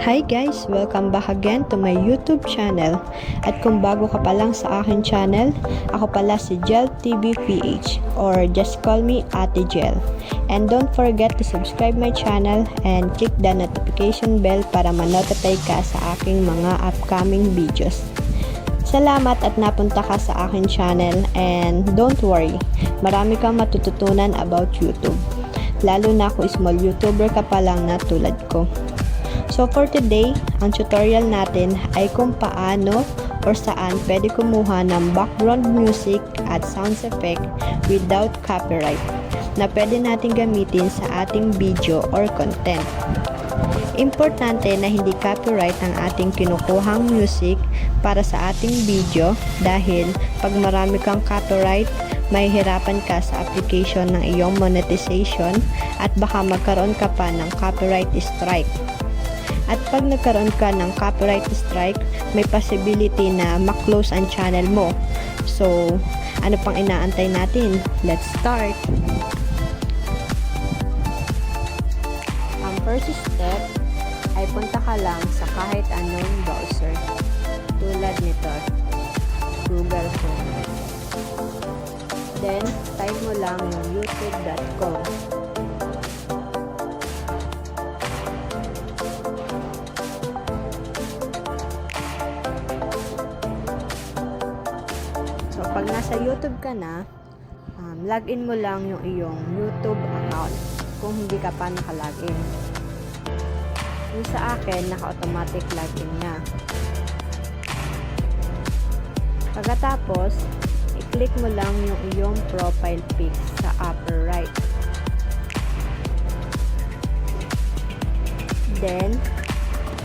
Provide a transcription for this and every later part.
Hi guys! Welcome back again to my YouTube channel. At kung bago ka pa lang sa akin channel, ako pala si GeL TV PH or just call me Ate GeL. And don't forget to subscribe my channel and click the notification bell para ma-notify ka sa aking mga upcoming videos. Salamat at napunta ka sa akin channel and don't worry, marami kang matututunan about YouTube. Lalo na kung small YouTuber ka pa lang na tulad ko. So for today, ang tutorial natin ay kung paano or saan pwede kumuha ng background music at sounds effect without copyright na pwede natin gamitin sa ating video or content. Importante na hindi copyright ang ating kinukuhang music para sa ating video dahil pag marami kang copyright, mahihirapan ka sa application ng iyong monetization at baka magkaroon ka pa ng copyright strike. At pag nagkaroon ka ng copyright strike, may possibility na ma-close ang channel mo. So, ano pang inaantay natin? Let's start! Ang first step ay punta ka lang sa kahit anong browser. Tulad nito, Google Chrome. Then, type mo lang yung youtube.com. Pag nasa YouTube ka na, login mo lang yung iyong YouTube account kung hindi ka pa nakalogin. Yung sa akin, naka-automatic login na. Pagkatapos, i-click mo lang yung iyong profile pic sa upper right. Then,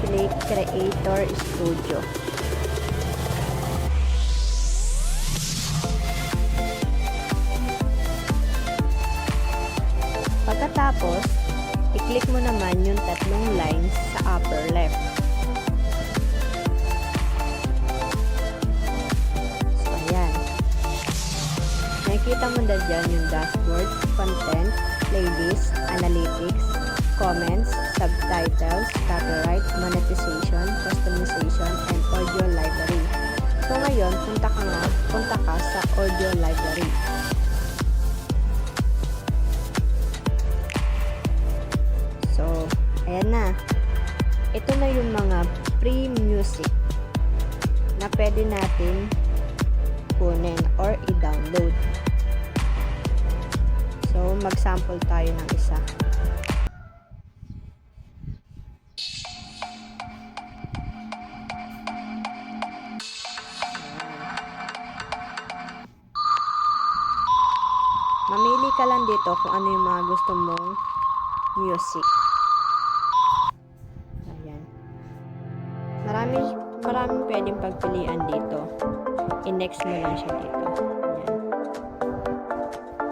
click Creator Studio. Pagkatapos, i-click mo naman yung tatlong lines sa upper left. So, ayan. Nakikita mo na dyan yung dashboard, content, playlist, analytics, comments, subtitles, copyright, monetization, customization, and audio library. So, ngayon, punta ka sa audio library. So, ayan na. Ito na yung mga free music na pwede natin kunin or i-download. So, mag-sample tayo ng isa. Mamili ka lang dito kung ano yung mga gusto mong music. Ayan. Maraming pwedeng pagpilian dito. I-next mo lang siya dito.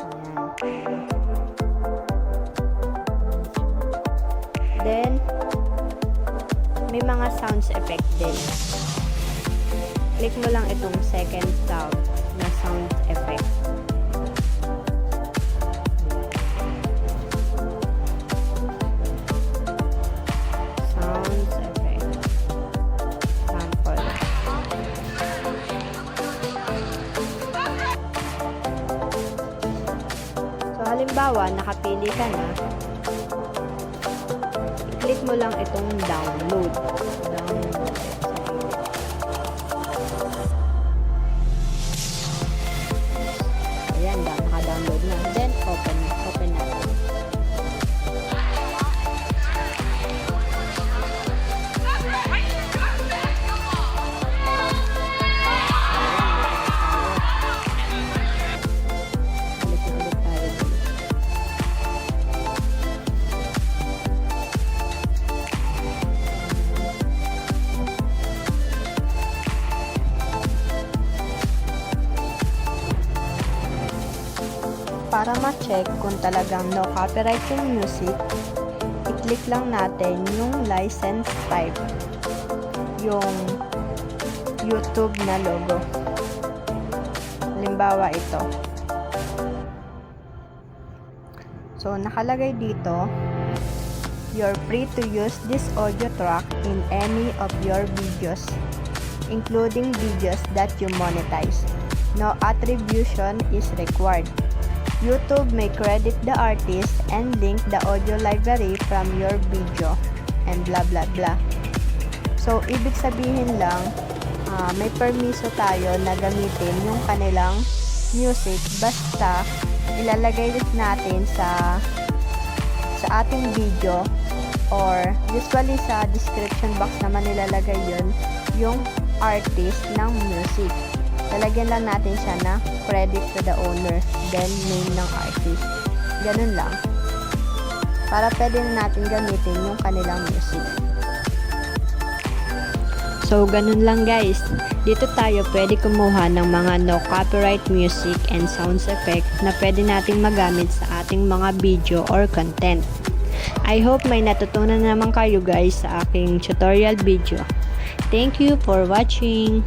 Ayan. Ayan. Then, may mga sounds effect din. Click mo lang itong second tab na sound effect. Halimbawa, nakapili ka na, i-click mo lang itong download. Ayan, naka-download na. Then, open na. Para ma-check kung talagang no copyright yung music, i-click lang natin yung license type, yung YouTube na logo. Halimbawa ito. So, nakalagay dito You're free to use this audio track in any of your videos, including videos that you monetize. No attribution is required. YouTube may credit the artist and link the audio library from your video and blah blah blah. So, ibig sabihin lang, may permiso tayo na gamitin yung kanilang music basta ilalagay natin sa ating video, or usually sa description box naman nilalagay yun yung artist ng music. Lalagyan lang natin siya na credit to the owner, then name ng artist. Ganun lang. Para pwede na natin gamitin yung kanilang music. So, ganun lang guys. Dito tayo pwede kumuha ng mga no copyright music and sounds effect na pwede nating magamit sa ating mga video or content. I hope may natutunan naman kayo guys sa aking tutorial video. Thank you for watching.